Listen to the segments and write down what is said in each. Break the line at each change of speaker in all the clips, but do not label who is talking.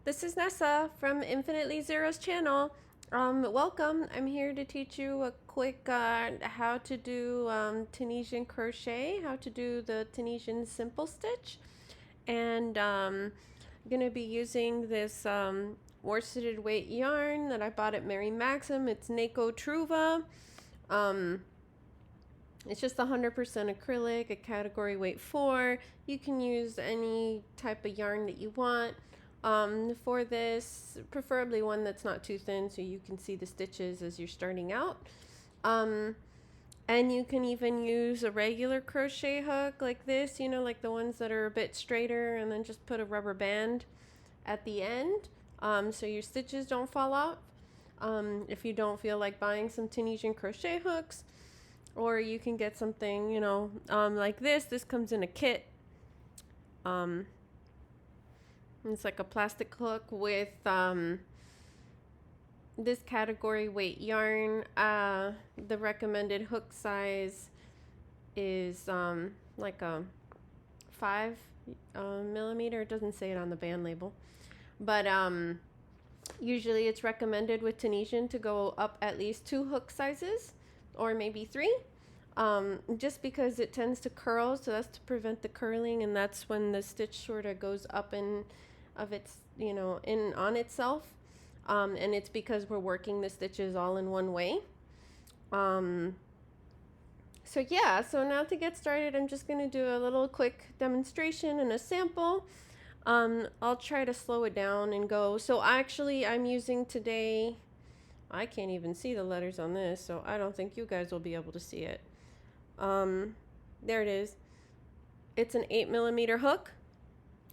This is Nessa from Infinitely Zero's channel. Welcome. I'm here to teach you a quick how to do Tunisian crochet, how to do the Tunisian Simple Stitch. And I'm going to be using this worsted weight yarn that I bought at Mary Maxim. It's Nako Truva. Um, it's just 100% acrylic, a category weight 4. You can use any type of yarn that you want. For this, preferably one that's not too thin so you can see the stitches as you're starting out. And you can even use a regular crochet hook like this, you know, like the ones that are a bit straighter, and then just put a rubber band at the end so your stitches don't fall off. If you don't feel like buying some Tunisian crochet hooks, or you can get something, you know, like this. This comes in a kit. It's like a plastic hook with this category weight yarn. The recommended hook size is like a 5 millimeter. It doesn't say it on the band label, but usually it's recommended with Tunisian to go up at least 2 hook sizes, or maybe 3. Just because it tends to curl, so that's to prevent the curling, and that's when the stitch sort of goes up in of its, you know, in on itself. And it's because we're working the stitches all in one way. So yeah, so now to get started, I'm just gonna do a little quick demonstration and a sample. I'll try to slow it down and go. So actually I'm using today, I can't even see the letters on this, so I don't think you guys will be able to see it. There it is. It's an 8 millimeter hook,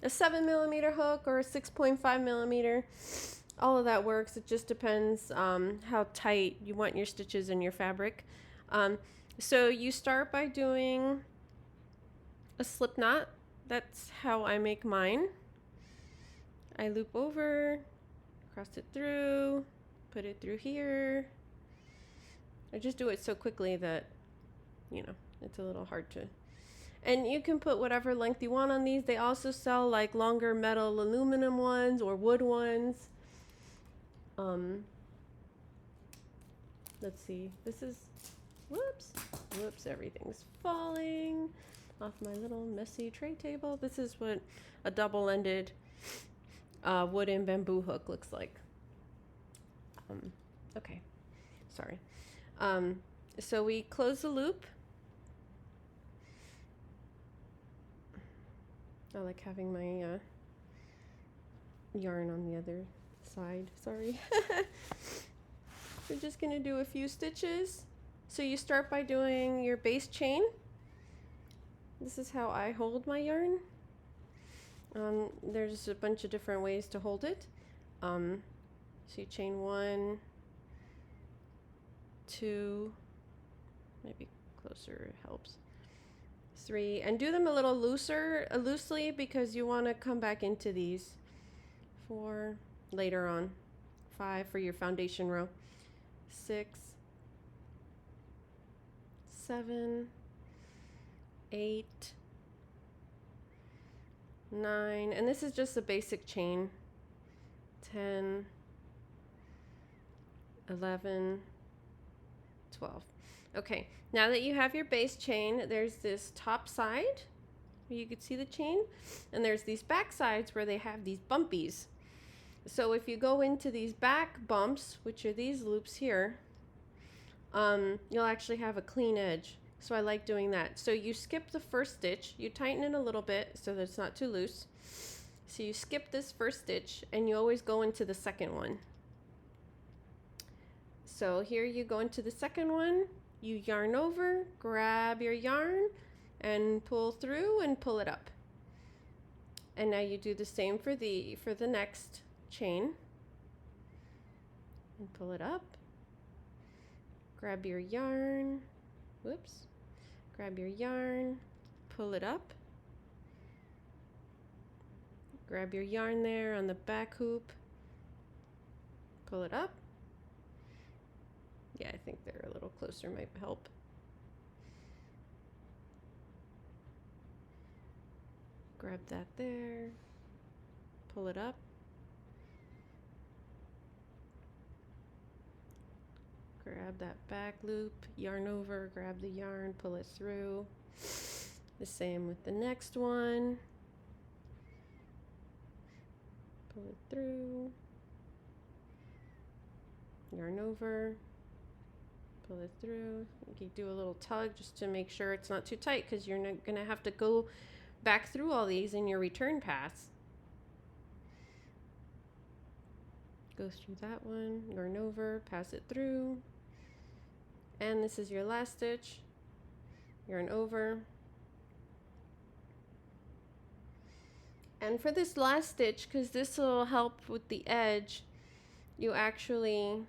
a 7 millimeter hook, or a 6.5 millimeter. All of that works. It just depends how tight you want your stitches in your fabric. So you start by doing a slip knot. That's how I make mine. I loop over, cross it through, put it through here. I just do it so quickly that, you know, it's a little hard to. And you can put whatever length you want on these. They also sell like longer metal aluminum ones or wood ones. Let's see. This is, whoops, everything's falling off my little messy tray table. This is what a double-ended wooden bamboo hook looks like. Okay, sorry. So we close the loop. I like having my yarn on the other side, sorry. We're just gonna do a few stitches. So you start by doing your base chain. This is how I hold my yarn. There's a bunch of different ways to hold it. So you chain 1, 2, maybe closer helps, 3, and do them a little loosely, because you want to come back into these 4 later on, 5 for your foundation row, 6, 7, 8, 9, and this is just a basic chain, 10, 11, 12. Okay, now that you have your base chain, there's this top side where you can see the chain, and there's these back sides where they have these bumpies. So if you go into these back bumps, which are these loops here, you'll actually have a clean edge. So I like doing that. So you skip the first stitch, you tighten it a little bit so that it's not too loose. So you skip this first stitch and you always go into the second one. So here you go into the second one, you yarn over, grab your yarn and pull through and pull it up. And now you do the same for the next chain. And pull it up. Grab your yarn. Whoops. Grab your yarn, pull it up. Grab your yarn there on the back hoop. Pull it up. Yeah, I think they're a little closer might help. Grab that there. Pull it up. grab that back loop, yarn over, grab the yarn, pull it through. The same with the next one. Pull it through, yarn over, pull it through. You can do a little tug just to make sure it's not too tight, because you're not gonna have to go back through all these in your return pass. Go through that one, yarn over, pass it through, and this is your last stitch. Yarn over. And for this last stitch, because this will help with the edge, you actually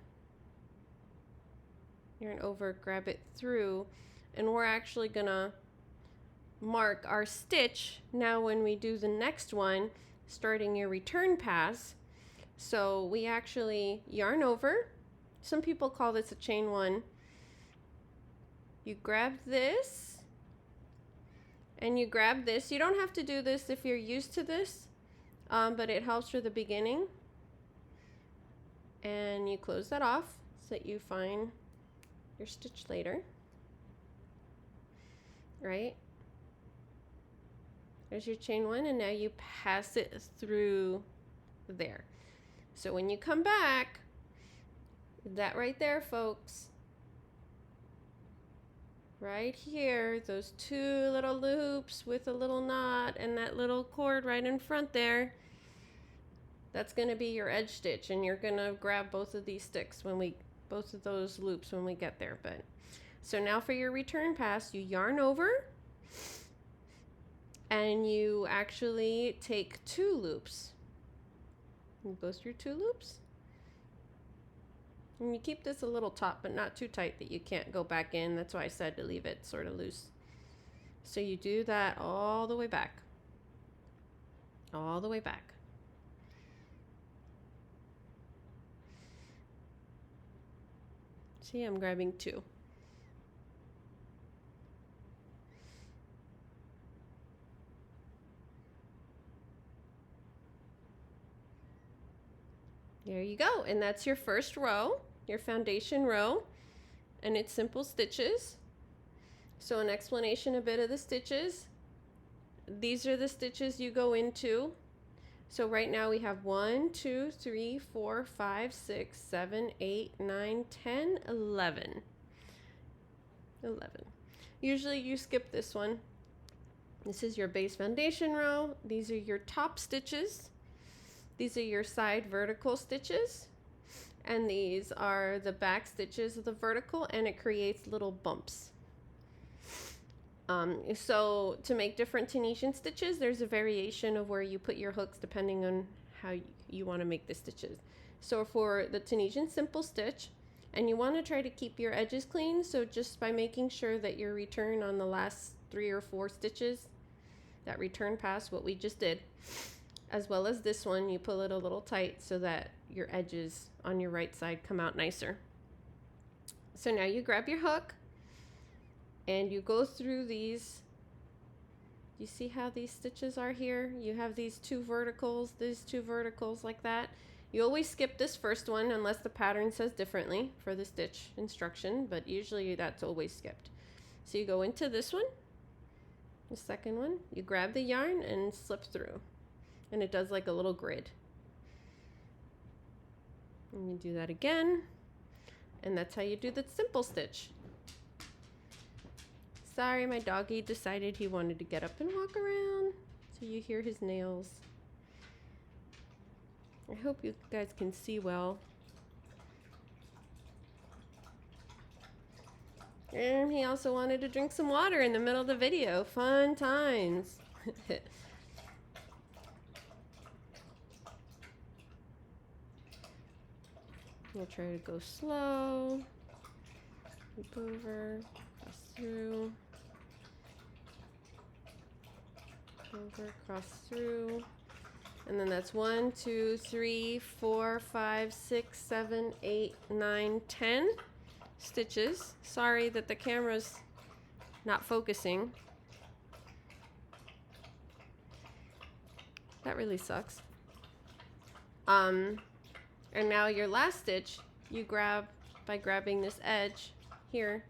yarn over, grab it through, and we're actually gonna mark our stitch now when we do the next one, starting your return pass. So we actually yarn over. Some people call this a chain one. You grab this and you grab this. You don't have to do this if you're used to this, but it helps for the beginning. And you close that off so that you find your stitch later, right? There's your chain one, and now you pass it through there. So when you come back, that right there, folks, right here, those two little loops with a little knot and that little cord right in front there, that's going to be your edge stitch, and you're going to grab both of these sticks both of those loops when we get there. But so now for your return pass, you yarn over and you actually take 2 loops. You go through 2 loops. And you keep this a little taut, but not too tight that you can't go back in. That's why I said to leave it sort of loose. So you do that all the way back. All the way back. See, I'm grabbing 2. There you go, and that's your first row, your foundation row, and it's simple stitches. So an explanation a bit of the stitches. These are the stitches you go into. So right now we have 1, 2, 3, 4, 5, 6, 7, 8, 9, 10, 11. 11. Usually you skip this one. This is your base foundation row. These are your top stitches. These are your side vertical stitches, and these are the back stitches of the vertical, and it creates little bumps. So to make different Tunisian stitches, there's a variation of where you put your hooks depending on how you want to make the stitches. So for the Tunisian Simple Stitch, and you want to try to keep your edges clean, so just by making sure that your return on the last 3 or 4 stitches, that return pass, what we just did, as well as this one, you pull it a little tight so that your edges on your right side come out nicer. So now you grab your hook and you go through these. You see how these stitches are here? You have these 2 verticals, these 2 verticals like that. You always skip this first one unless the pattern says differently for the stitch instruction, but usually that's always skipped. So you go into this one, the second one, you grab the yarn and slip through. And it does like a little grid. And you do that again. And that's how you do the simple stitch. Sorry, my doggy decided he wanted to get up and walk around. So you hear his nails. I hope you guys can see well. And he also wanted to drink some water in the middle of the video. Fun times. We'll try to go slow, loop over, cross through, over, cross through, and then that's 1, 2, 3, 4, 5, 6, 7, 8, 9, 10 stitches. Sorry that the camera's not focusing. That really sucks. And now your last stitch, you grab by grabbing this edge here.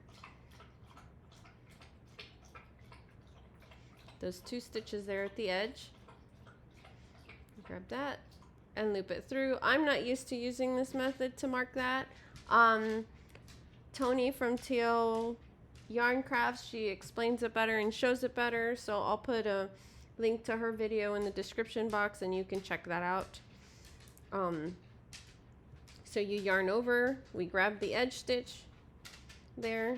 Those 2 stitches there at the edge. Grab that and loop it through. I'm not used to using this method to mark that. Tony from TL Yarn Crafts, she explains it better and shows it better, so I'll put a link to her video in the description box and you can check that out. So you yarn over, we grab the edge stitch there,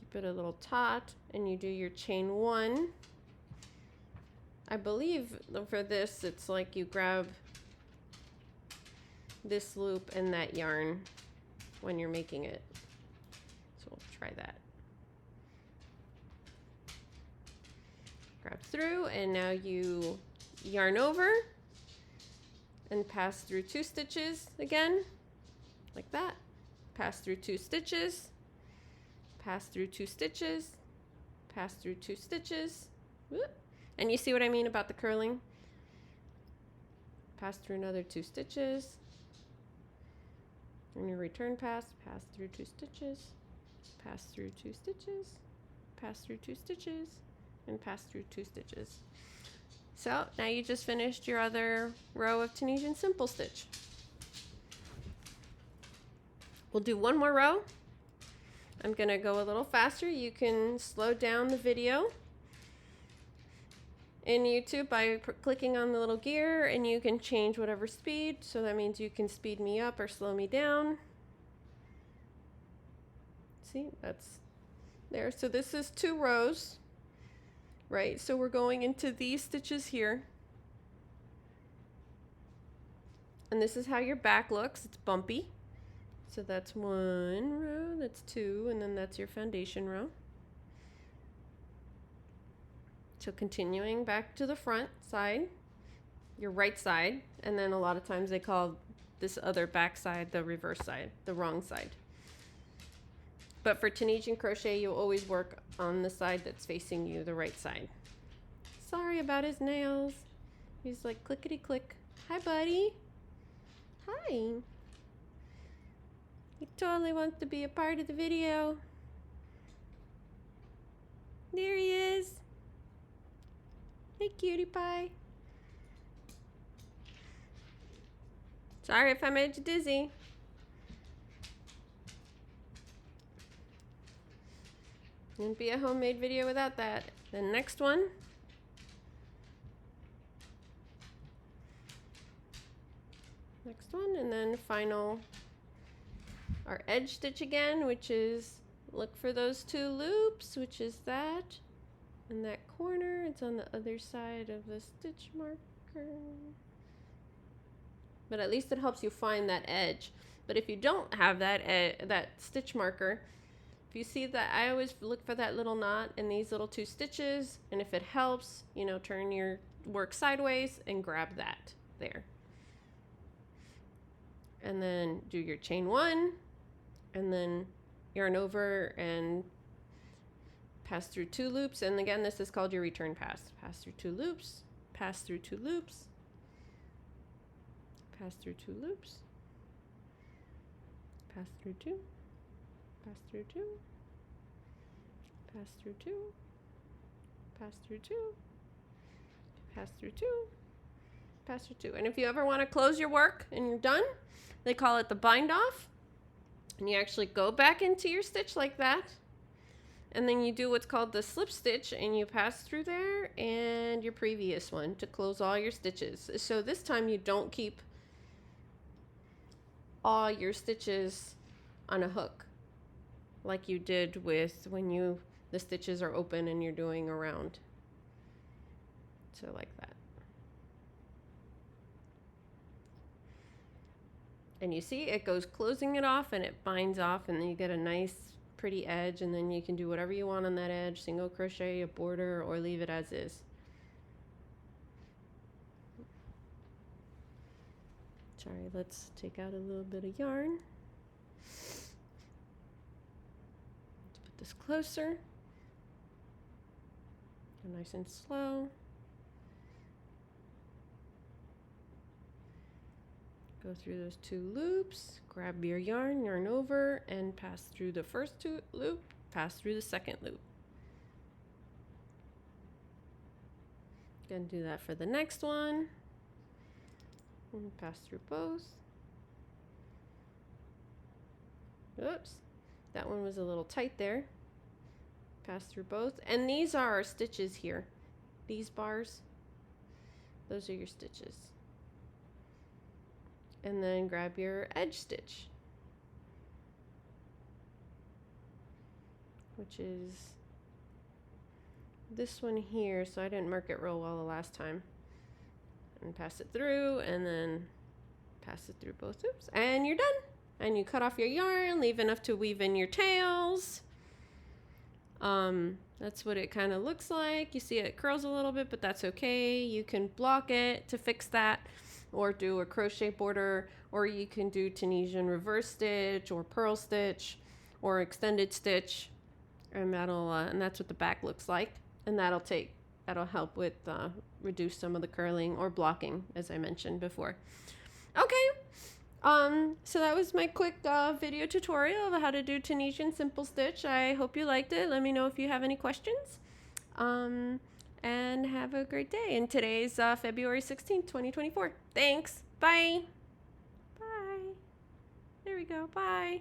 keep it a little taut, and you do your chain 1. I believe for this it's like you grab this loop and that yarn when you're making it. So we'll try that. Grab through, and now you yarn over and pass through 2 stitches again, like that. Pass through 2 stitches, pass through 2 stitches, pass through 2 stitches. Whoop. And you see what I mean about the curling? Pass through another 2 stitches. And your return pass through 2 stitches, pass through 2 stitches, pass through 2 stitches, and pass through 2 stitches. So now you just finished your other row of Tunisian Simple Stitch. We'll do one more row. I'm gonna go a little faster. You can slow down the video in YouTube by clicking on the little gear, and you can change whatever speed. So that means you can speed me up or slow me down. See, that's there. So this is 2 rows, right? So we're going into these stitches here. And this is how your back looks. It's bumpy. So that's 1 row, that's 2, and then that's your foundation row. So continuing back to the front side, your right side, and then a lot of times they call this other back side the reverse side, the wrong side. But for Tunisian crochet, you'll always work on the side that's facing you, the right side. Sorry about his nails. He's like clickety click. Hi, buddy. Hi. He totally wants to be a part of the video. There he is. Hey, cutie pie. Sorry if I made you dizzy. Wouldn't be a homemade video without that. The next one. Next one, and then final, our edge stitch again, which is, look for those 2 loops, which is that. In that corner, it's on the other side of the stitch marker. But at least it helps you find that edge. But if you don't have that stitch marker, if you see that, I always look for that little knot in these little 2 stitches, and if it helps, you know, turn your work sideways and grab that there. And then do your chain 1, and then yarn over and pass through 2 loops, and again this is called your return pass. Pass through 2 loops, pass through 2 loops, pass through 2 loops, pass through 2, pass through 2, pass through 2, pass through 2, pass through 2, pass through 2. And if you ever want to close your work and you're done, they call it the bind off, and you actually go back into your stitch like that. And then you do what's called the slip stitch, and you pass through there and your previous one to close all your stitches. So this time you don't keep all your stitches on a hook like you did with when the stitches are open and you're doing a round. So like that. And you see it goes closing it off and it binds off, and then you get a nice pretty edge, and then you can do whatever you want on that edge, single crochet, a border, or leave it as is. Sorry, let's take out a little bit of yarn. Let's put this closer. Go nice and slow. Go through those 2 loops, grab your yarn over, and pass through the first loop, pass through the second loop. Gonna do that for the next one. And pass through both. Oops, that one was a little tight there. Pass through both. And these are our stitches here. These bars, those are your stitches. And then grab your edge stitch, which is this one here, so I didn't mark it real well the last time. And pass it through, and then pass it through both loops, and you're done. And you cut off your yarn, leave enough to weave in your tails. That's what it kind of looks like. You see it curls a little bit, but that's okay. You can block it to fix that, or do a crochet border, or you can do Tunisian reverse stitch or purl stitch or extended stitch, and that's what the back looks like. And that'll help with reduce some of the curling or blocking, as I mentioned before. Okay, so that was my quick video tutorial of how to do Tunisian Simple Stitch. I hope you liked it. Let me know if you have any questions. And have a great day. And today's February 16th, 2024. Thanks. Bye. Bye. There we go. Bye.